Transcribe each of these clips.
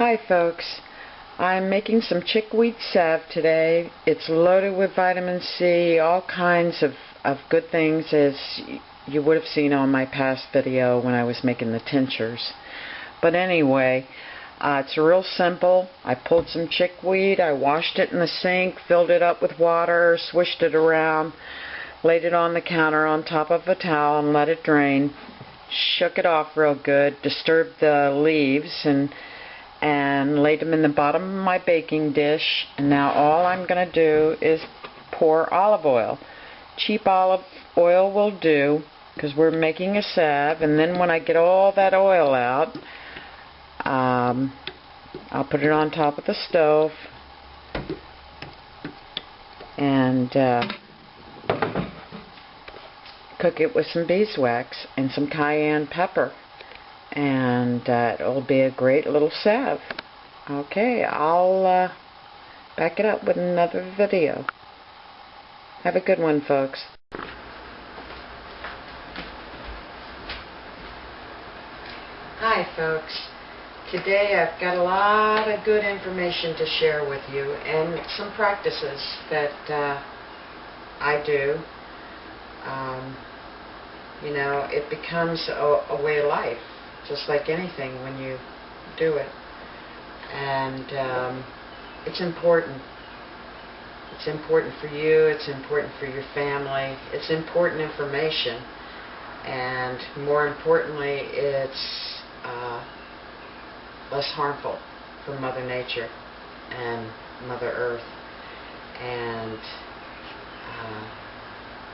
Hi folks, I'm making some chickweed salve today. It's loaded with vitamin C, all kinds of good things, as you would have seen on my past video when I was making the tinctures. But anyway, it's real simple. I pulled some chickweed, I washed it in the sink, filled it up with water, swished it around, laid it on the counter on top of a towel and let it drain. Shook it off real good, disturbed the leaves, and laid them in the bottom of my baking dish. And now all I'm going to do is pour olive oil. Cheap olive oil will do, because we're making a salve. And then when I get all that oil out, I'll put it on top of the stove and cook it with some beeswax and some cayenne pepper, and it'll be a great little salve. Okay, I'll back it up with another video. Have a good one, folks. Hi folks, today I've got a lot of good information to share with you and some practices that I do. You know, it becomes a way of life, just like anything when you do it. And it's important. It's important for you, it's important for your family, it's important information, and more importantly, it's less harmful for Mother Nature and Mother Earth. And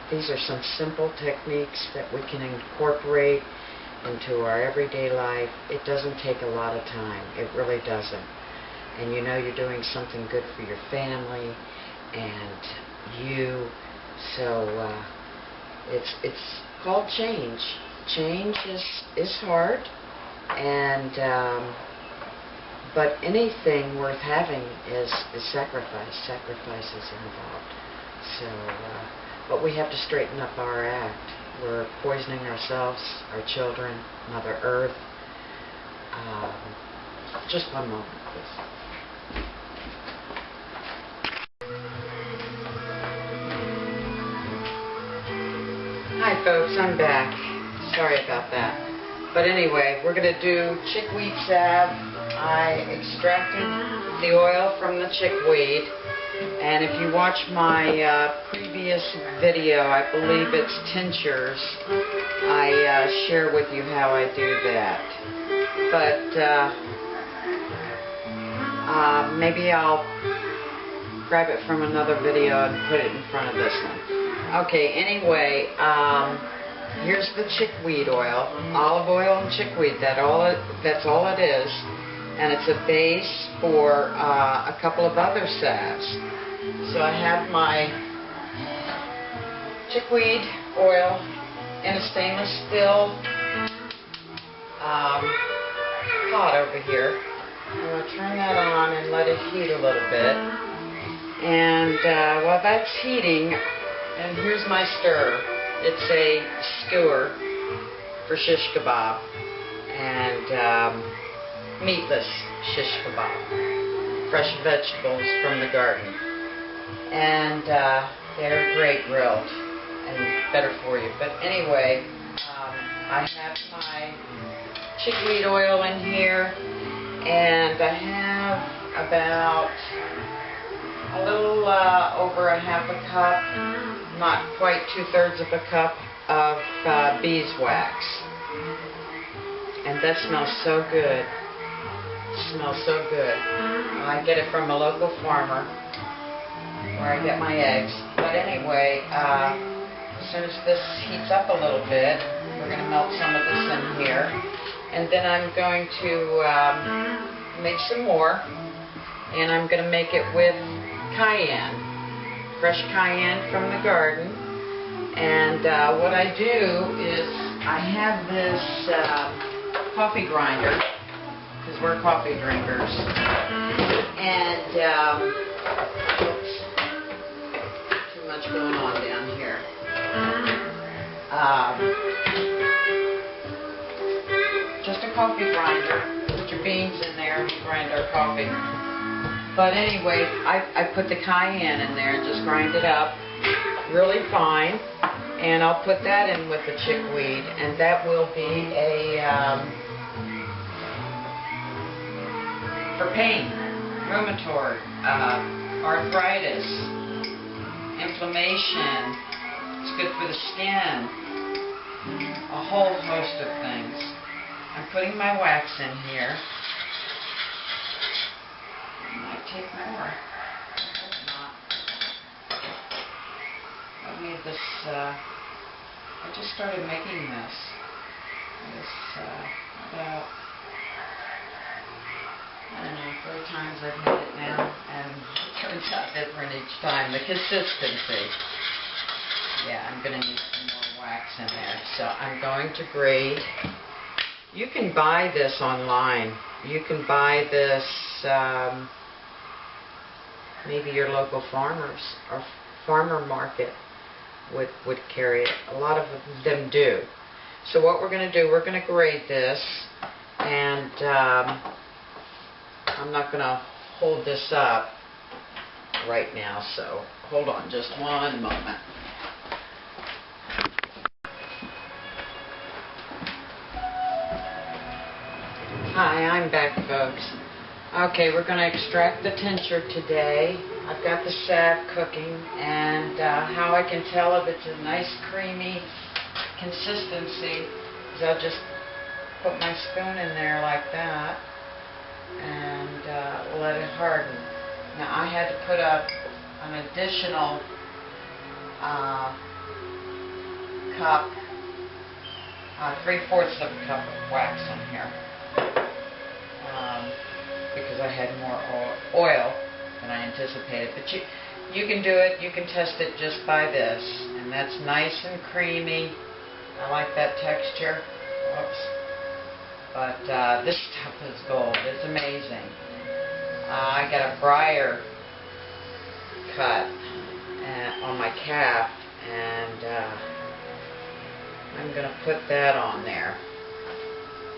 these are some simple techniques that we can incorporate into our everyday life. It doesn't take a lot of time. It really doesn't. And you know you're doing something good for your family and you. So it's called change. Change is hard, and but anything worth having is sacrifice. Sacrifice is involved. So but we have to straighten up our act. We're poisoning ourselves, our children, Mother Earth. Just one moment, please. Hi folks, I'm back. Sorry about that. But anyway, we're going to do chickweed salve. I extracted the oil from the chickweed. And if you watch my previous video, I believe it's Tinctures, I share with you how I do that. But maybe I'll grab it from another video and put it in front of this one. Okay, anyway, here's the chickweed oil. Olive oil and chickweed, that's all it is. And it's a base for a couple of other salves. So I have my chickweed oil in a stainless steel pot over here. I'm going to turn that on and let it heat a little bit. And while that's heating, and here's my stir. It's a skewer for shish kebab. And meatless shish kebab, fresh vegetables from the garden, and they're great grilled and better for you. But anyway, I have my chickweed oil in here, and I have about a little over a half a cup, not quite 2/3 of a cup of beeswax, and that smells so good. Smells so good. I get it from a local farmer where I get my eggs. But anyway, as soon as this heats up a little bit, we're going to melt some of this in here. And then I'm going to make some more. And I'm going to make it with cayenne. Fresh cayenne from the garden. And what I do is I have this coffee grinder, because we're coffee drinkers, and oops, too much going on down here. Just a coffee grinder, put your beans in there and grind our coffee. But anyway, I put the cayenne in there and just grind it up really fine. And I'll put that in with the chickweed, and that will be a for pain, rheumatoid, arthritis, inflammation. It's good for the skin. A whole host of things. I'm putting my wax in here. I might take more. I hope not. I need this. I just started making this. About, I don't know, 4 times I've made it now, and it turns out different each time. The consistency. Yeah, I'm going to need some more wax in there. So I'm going to grate. You can buy this online. You can buy this, maybe your local farmers or farmer market would carry it. A lot of them do. So what we're going to do, we're going to grate this, and I'm not going to hold this up right now, so hold on just one moment. Hi, I'm back, folks. Okay, we're going to extract the tincture today. I've got the salve cooking, and how I can tell if it's a nice creamy consistency is I'll just put my spoon in there like that and let it harden. Now I had to put up an additional cup, 3/4 of a cup of wax in here because I had more oil than I anticipated. But you can do it, you can test it just by this, and that's nice and creamy. I like that texture. Whoops. But this stuff is gold. It's amazing. I got a briar cut on my calf, and I'm going to put that on there.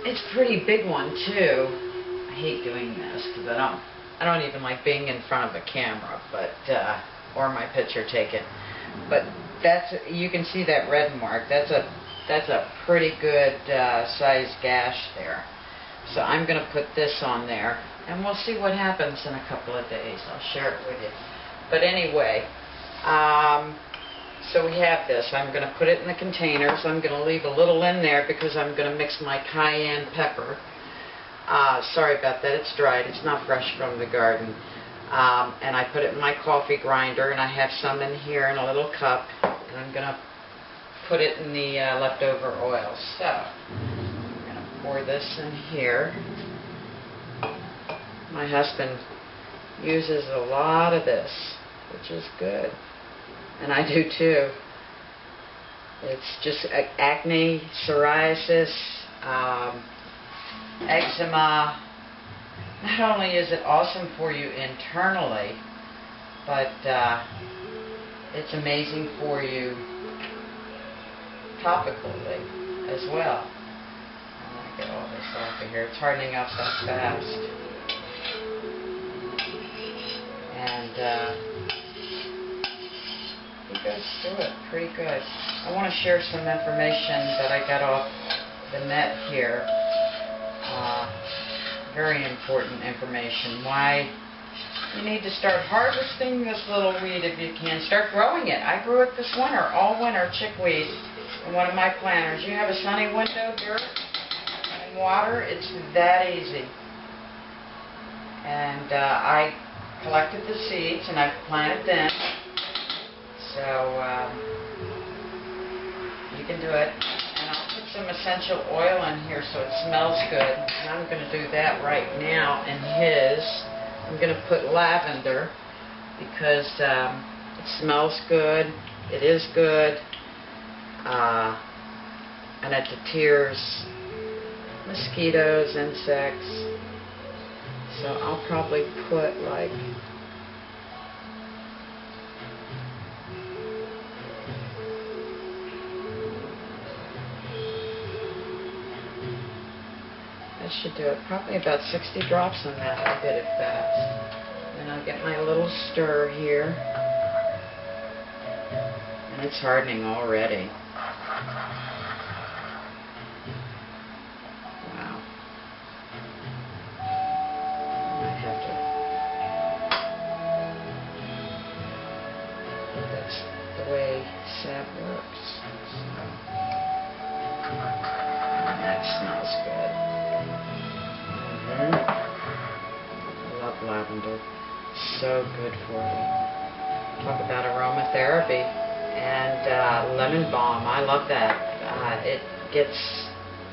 It's a pretty big one too. I hate doing this because I don't even like being in front of a camera, but or my picture taken. But that's, you can see that red mark. That's a pretty good size gash there. So I'm going to put this on there, and we'll see what happens in a couple of days. I'll share it with you. But anyway, so we have this. I'm going to put it in the containers. I'm going to leave a little in there because I'm going to mix my cayenne pepper. Sorry about that. It's dried. It's not fresh from the garden. And I put it in my coffee grinder, and I have some in here in a little cup, and I'm going to put it in the leftover oil. So I'm going to pour this in here. My husband uses a lot of this, which is good, and I do too. It's just acne, psoriasis, eczema. Not only is it awesome for you internally, but it's amazing for you topically as well. I want to get all this off of here. It's hardening up so fast. And he goes through it pretty good. I want to share some information that I got off the net here. Very important information. Why you need to start harvesting this little weed if you can. Start growing it. I grew it this winter, all winter, chickweed, in one of my planters. You have a sunny window, dirt, and water, it's that easy. And I collected the seeds and I planted them. So you can do it. Some essential oil in here so it smells good. And I'm going to do that right now in his. I'm going to put lavender because it smells good. It is good. And it deters mosquitoes, insects. So I'll probably put like That should do it. Probably about 60 drops on that. I did it fast. Then I'll get my little stir here. And it's hardening already. Wow. I have to. That's the way salve works. So. That smells good. I love lavender. So good for you. Talk about aromatherapy. And lemon balm. I love that. It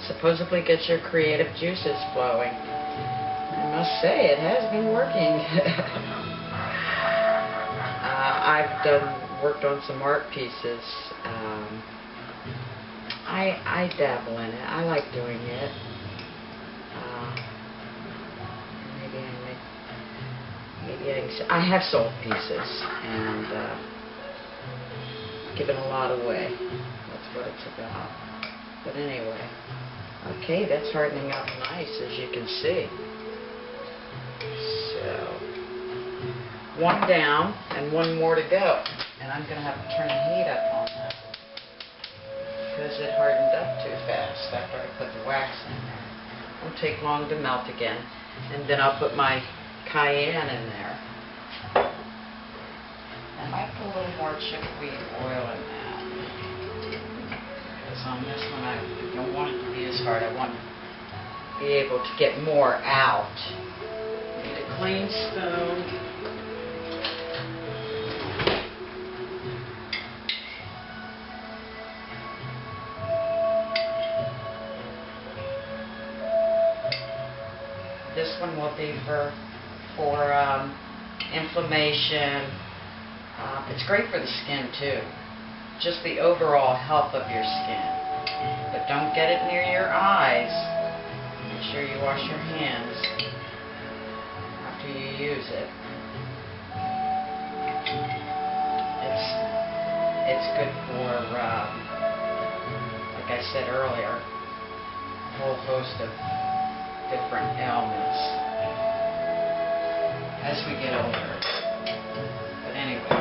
supposedly gets your creative juices flowing. I must say, it has been working. I've worked on some art pieces. I dabble in it. I like doing it. I have sold pieces and given a lot away. That's what it's about. But anyway, okay, that's hardening up nice, as you can see. So, one down and one more to go. And I'm going to have to turn the heat up on that because it hardened up too fast after I put the wax in there. It won't take long to melt again. And then I'll put my cayenne in there. I might put a little more chickweed oil in that. Because on this one I don't want it to be as hard. I want to be able to get more out. Need a clean spoon. This one will be for inflammation. It's great for the skin too. Just the overall health of your skin. But don't get it near your eyes. Make sure you wash your hands after you use it. It's good for, like I said earlier, a whole host of different ailments as we get older. But anyway,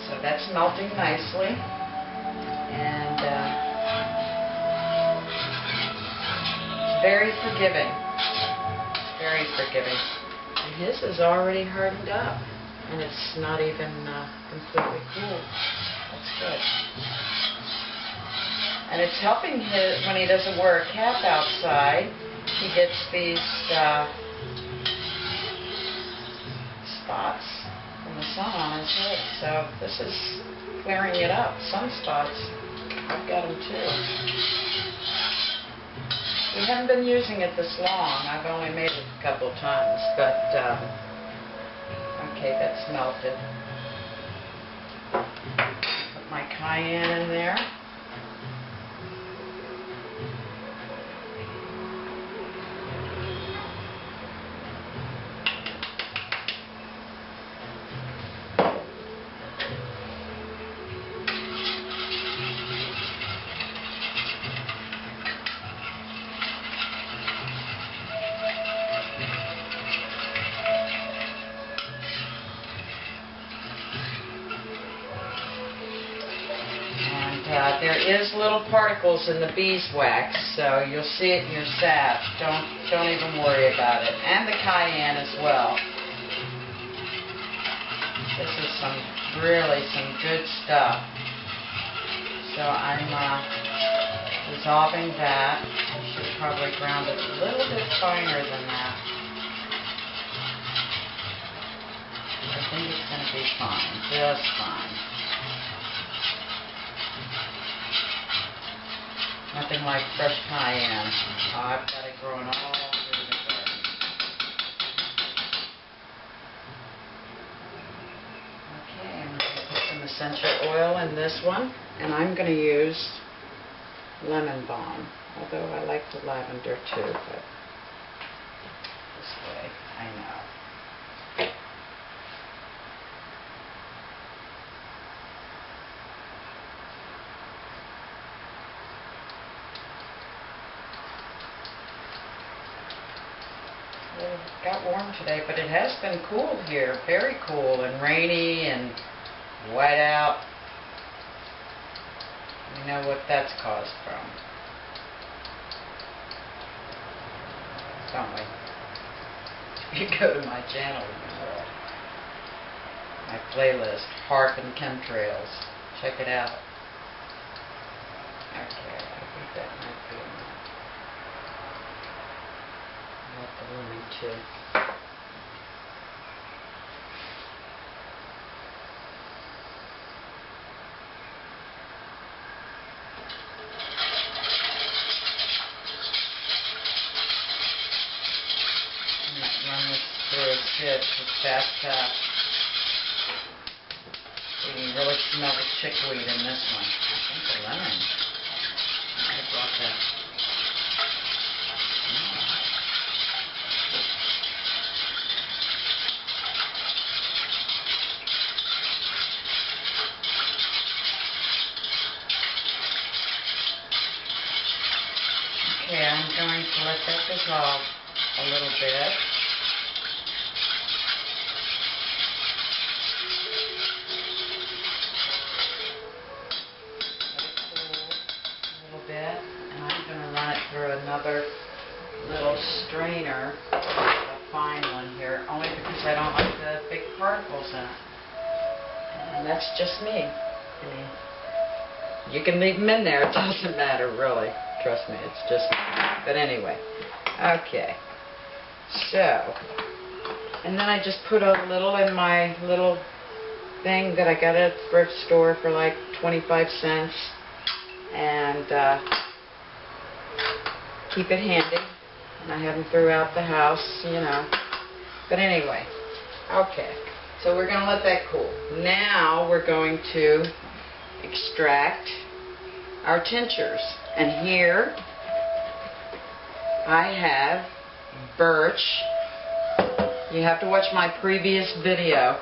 so that's melting nicely, and it's very forgiving. It's very forgiving. And his is already hardened up, and it's not even completely cool. That's good. And it's helping his when he doesn't wear a cap outside. He gets these spots from the sun on his head, so this is clearing it up. Sunspots, I've got them too. We haven't been using it this long. I've only made it a couple times, but okay, that's melted. Put my cayenne in there. There is little particles in the beeswax, so you'll see it in your salve. Don't even worry about it. And the cayenne as well. This is really some good stuff. So I'm dissolving that. I should probably ground it a little bit finer than that. I think it's going to be fine, just fine. Nothing like fresh cayenne. Oh, I've got it growing all through the garden. Okay, I'm going to put some essential oil in this one, and I'm going to use lemon balm, although I like the lavender too, but this way, I know. It got warm today, but it has been cool here. Very cool and rainy and white out. You know what that's caused from, don't we? If you go to my channel, you will. My playlist, Harp and Chemtrails. Check it out. Okay, I think that might be enough. I like the rooming too. I'm not run this through a sieve because that you can really smell the chickweed in this one. I think the lemon. I brought that. Okay, I'm going to let that dissolve a little bit. Through another little strainer, a fine one here, only because I don't like the big particles in it. And that's just me. I mean, you can leave them in there, it doesn't matter really. Trust me, it's just me. But anyway, okay. So, and then I just put a little in my little thing that I got at the thrift store for like 25 cents. And keep it handy, and I have them throughout the house, you know. But anyway, okay, so we're going to let that cool. Now we're going to extract our tinctures, and here I have birch. You have to watch my previous video.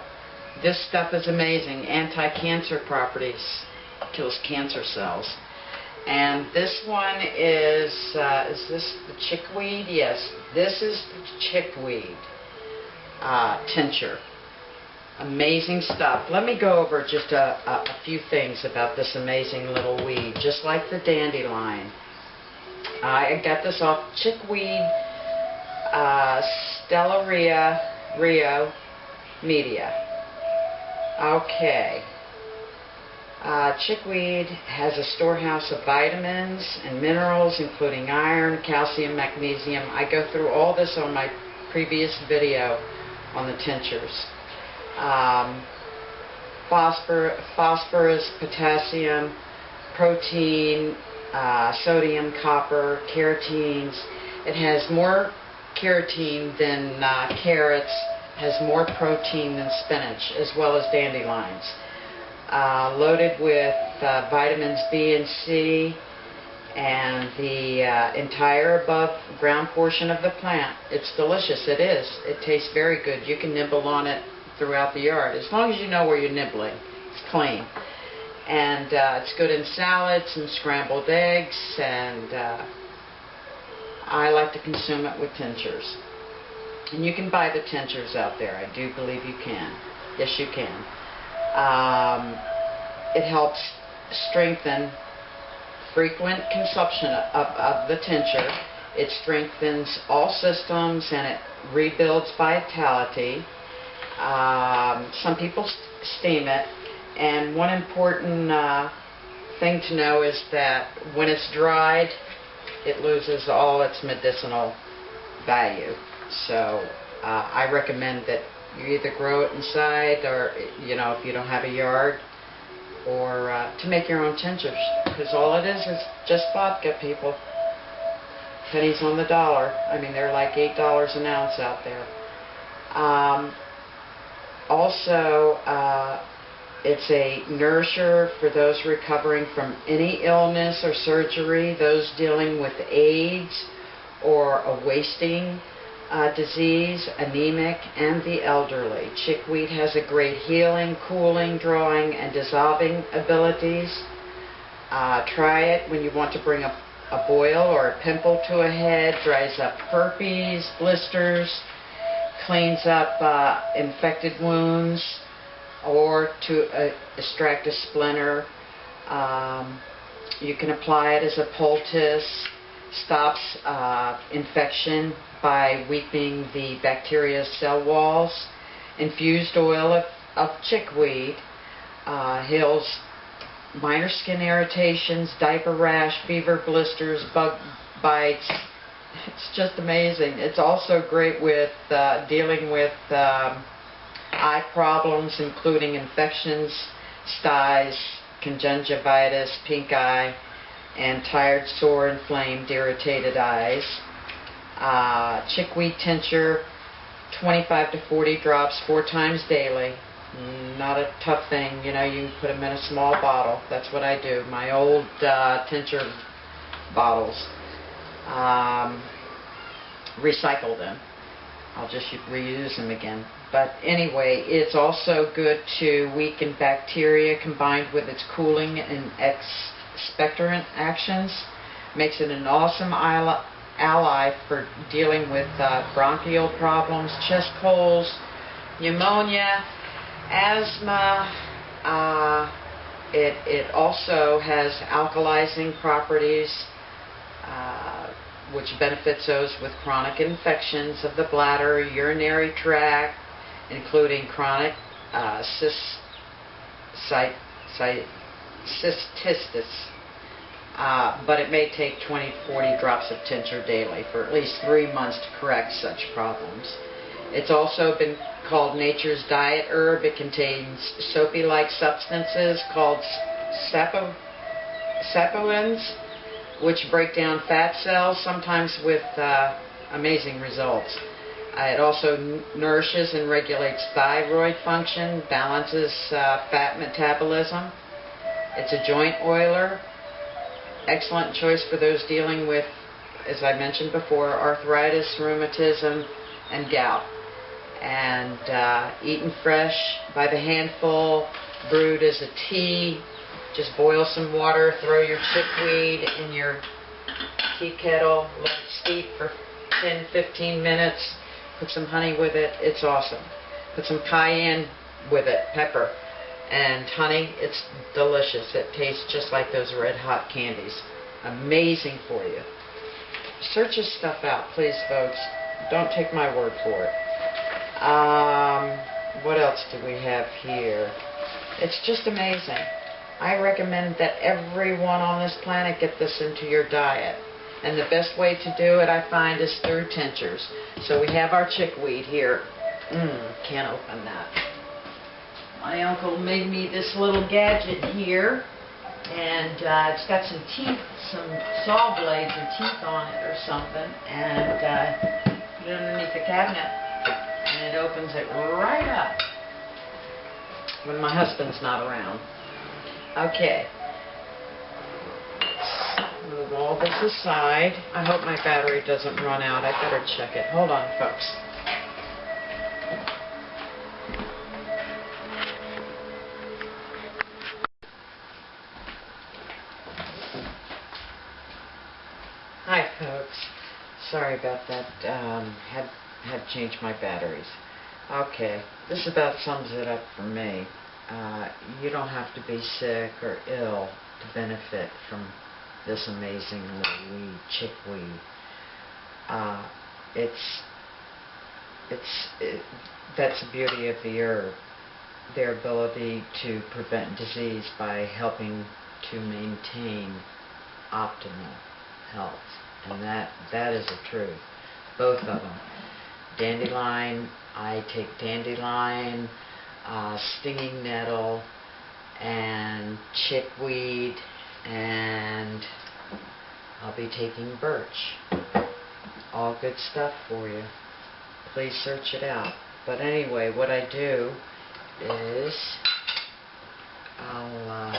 This stuff is amazing. Anti-cancer properties, kills cancer cells. And this one is this the chickweed? Yes, this is the chickweed tincture. Amazing stuff. Let me go over just a few things about this amazing little weed, just like the dandelion. I got this off Chickweed Stellaria Rio Media. Okay. Chickweed has a storehouse of vitamins and minerals, including iron, calcium, magnesium. I go through all this on my previous video on the tinctures. Phosphorus, potassium, protein, sodium, copper, carotenes. It has more carotene than carrots, has more protein than spinach, as well as dandelions. Loaded with vitamins B and C and the entire above ground portion of the plant. It's delicious. It is. It tastes very good. You can nibble on it throughout the yard, as long as you know where you're nibbling. It's clean. And it's good in salads and scrambled eggs, and I like to consume it with tinctures. And you can buy the tinctures out there. I do believe you can. Yes, you can. It helps strengthen frequent consumption of the tincture. It strengthens all systems and it rebuilds vitality. Some people steam it, and one important thing to know is that when it's dried, it loses all its medicinal value. So I recommend that you either grow it inside, or if you don't have a yard, or to make your own tinctures, because all it is just vodka, people. Pennies on the dollar. I mean, they're like $8 an ounce out there. Also, it's a nourisher for those recovering from any illness or surgery, those dealing with AIDS or a wasting disease, anemic, and the elderly. Chickweed has a great healing, cooling, drawing, and dissolving abilities. Try it when you want to bring a a boil or a pimple to a head, dries up herpes, blisters, cleans up infected wounds, or to extract a splinter. You can apply it as a poultice, stops infection by weakening the bacteria's cell walls. Infused oil of chickweed heals minor skin irritations, diaper rash, fever, blisters, bug bites. It's just amazing. It's also great with dealing with eye problems, including infections, styes, conjunctivitis, pink eye, and tired, sore, inflamed, irritated eyes. Chickweed tincture, 25 to 40 drops 4 times daily. Not a tough thing, you know, you can put them in a small bottle. That's what I do. My old tincture bottles, recycle them. I'll just reuse them again. But anyway, it's also good to weaken bacteria combined with its cooling and expectorant actions. Makes it an awesome ally for dealing with bronchial problems, chest colds, pneumonia, asthma. It also has alkalizing properties, which benefits those with chronic infections of the bladder, urinary tract, including chronic cystistis. But it may take 20 to 40 drops of tincture daily for at least 3 months to correct such problems. It's also been called nature's diet herb. It contains soapy-like substances called saponins, which break down fat cells, sometimes with amazing results. It also nourishes and regulates thyroid function, balances fat metabolism. It's a joint oiler. Excellent choice for those dealing with, as I mentioned before, arthritis, rheumatism, and gout. And eaten fresh by the handful, brewed as a tea. Just boil some water, throw your chickweed in your tea kettle, let it steep for 10-15 minutes, put some honey with it. It's awesome. Put some cayenne with it, pepper, and honey. It's delicious. It tastes just like those red hot candies. Amazing for you. Search this stuff out, please, folks. Don't take my word for it. What else do we have here? It's just amazing. I recommend that everyone on this planet get this into your diet. And the best way to do it, I find, is through tinctures. So we have our chickweed here. Can't open that. My uncle made me this little gadget here. And it's got some teeth, some saw blades or teeth on it or something. And put it underneath the cabinet. And it opens it right up when my husband's not around. Okay. Move all this aside. I hope my battery doesn't run out. I better check it. Hold on, folks. Hi, folks. Sorry about that. Had changed my batteries. Okay, this about sums it up for me. You don't have to be sick or ill to benefit from this amazing little weed, chickweed. That's the beauty of the herb, their ability to prevent disease by helping to maintain optimal health, and that is the truth. Both of them. Dandelion, I take dandelion, stinging nettle, and chickweed, and I'll be taking birch. All good stuff for you. Please search it out. But anyway, what I do is I'll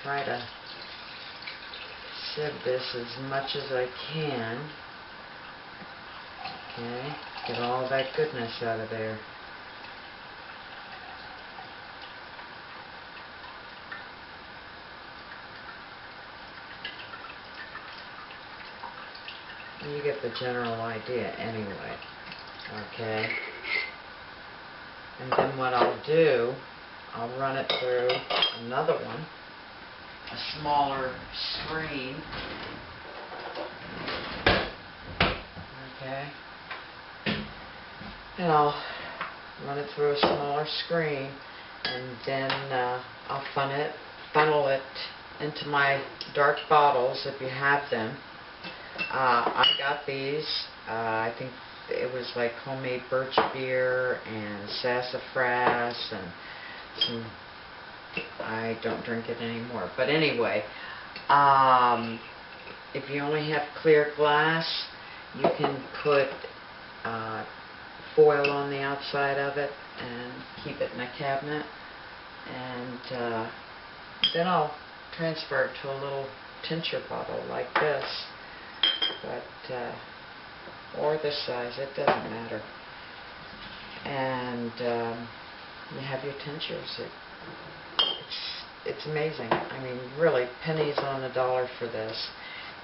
try to sieve this as much as I can. Okay, get all that goodness out of there. You get the general idea anyway. Okay. And then what I'll do, I'll run it through another one, a smaller screen. Okay. And I'll run it through a smaller screen, and then I'll funnel it into my dark bottles if you have them. I got these, I think it was like homemade birch beer and sassafras and some, I don't drink it anymore. But anyway, if you only have clear glass, you can put foil on the outside of it and keep it in a cabinet. And then I'll transfer it to a little tincture bottle like this. But or this size, it doesn't matter. And you have your tinctures. It's amazing. I mean, really, pennies on the dollar for this.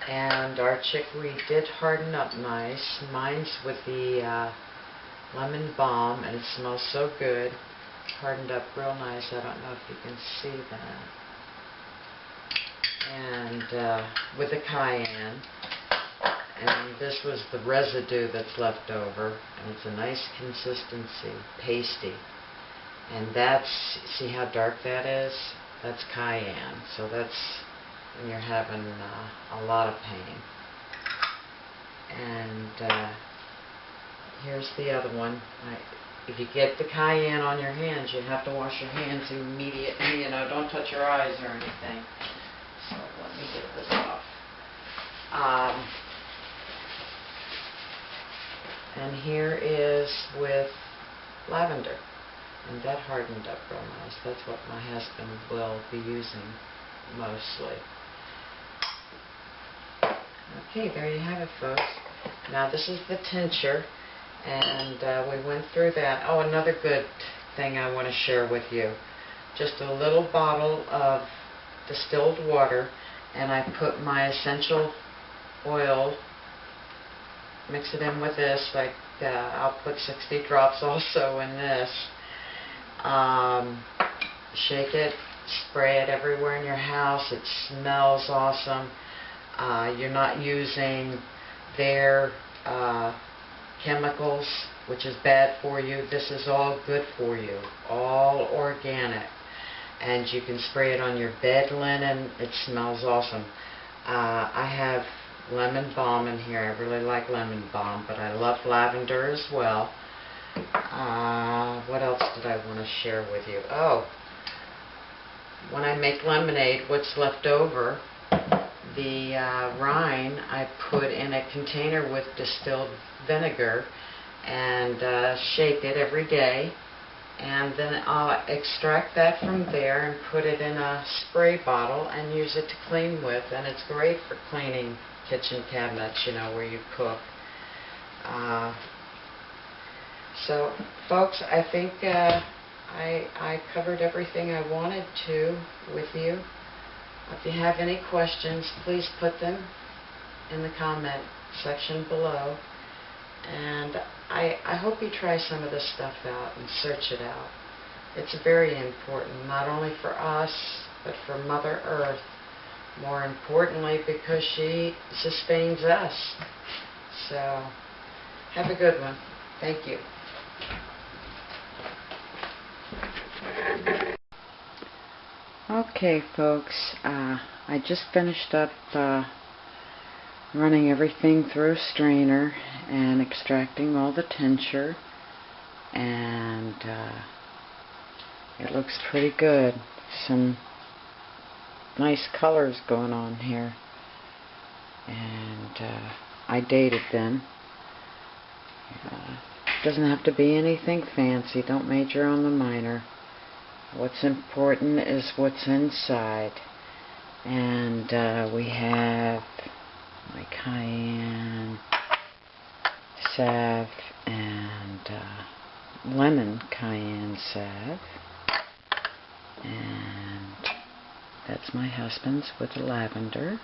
And our chickweed did harden up nice. Mine's with the lemon balm, and it smells so good. Hardened up real nice. I don't know if you can see that. And with the cayenne. And this was the residue that's left over, and it's a nice consistency, pasty. And that's, see how dark that is? That's cayenne. So that's when you're having a lot of pain. And here's the other one. If you get the cayenne on your hands, you have to wash your hands immediately. You know, don't touch your eyes or anything. So let me get this off. And here is with lavender, and that hardened up real nice. That's what my husband will be using mostly. Okay, there you have it, folks. Now this is the tincture, and we went through that. Oh, another good thing I want to share with you. Just a little bottle of distilled water, and I put my essential oil, mix it in with this, like I'll put 60 drops also in this. Shake it, spray it everywhere in your house. It smells awesome. You're not using their chemicals, which is bad for you. This is all good for you, all organic. And you can spray it on your bed linen. It smells awesome. I have lemon balm in here. I really like lemon balm, but I love lavender as well. What else did I want to share with you? Oh, when I make lemonade, what's left over, the rind I put in a container with distilled vinegar and shake it every day, and then I'll extract that from there and put it in a spray bottle and use it to clean with, and it's great for cleaning kitchen cabinets, you know, where you cook. So, folks, I think I covered everything I wanted to with you. If you have any questions, please put them in the comment section below. And I hope you try some of this stuff out and search it out. It's very important, not only for us, but for Mother Earth. More importantly, because she sustains us. So, have a good one. Thank you. Okay, folks, I just finished up running everything through a strainer and extracting all the tincture, and it looks pretty good. Some nice colors going on here, and I dated them. Doesn't have to be anything fancy. Don't major on the minor. What's important is what's inside. And we have my cayenne, salve, and lemon cayenne salve. And that's my husband's with the lavender.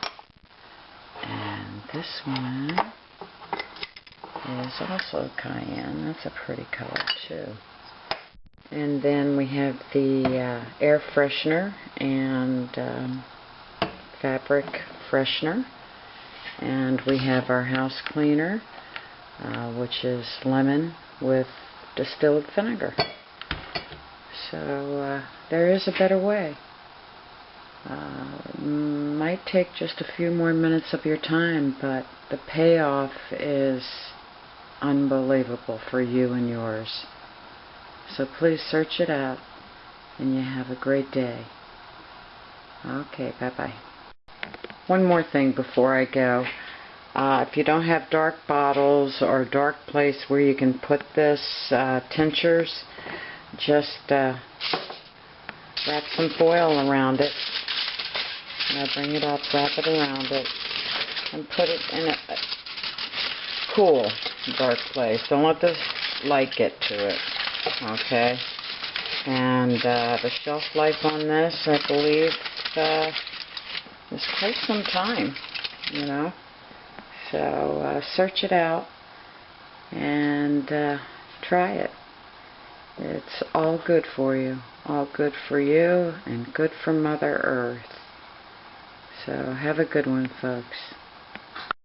And this one is also cayenne. That's a pretty color too. And then we have the air freshener and fabric freshener. And we have our house cleaner, which is lemon with distilled vinegar. So there is a better way. Might take just a few more minutes of your time, but the payoff is unbelievable for you and yours. So please search it out, and you have a great day. Okay, bye-bye. One more thing before I go. If you don't have dark bottles or a dark place where you can put this tinctures, just wrap some foil around it. Now bring it up, wrap it around it, and put it in a cool, dark place. Don't let this light get to it, okay? And the shelf life on this, I believe, is quite some time, you know? So search it out and try it. It's all good for you. All good for you and good for Mother Earth. So have a good one, folks.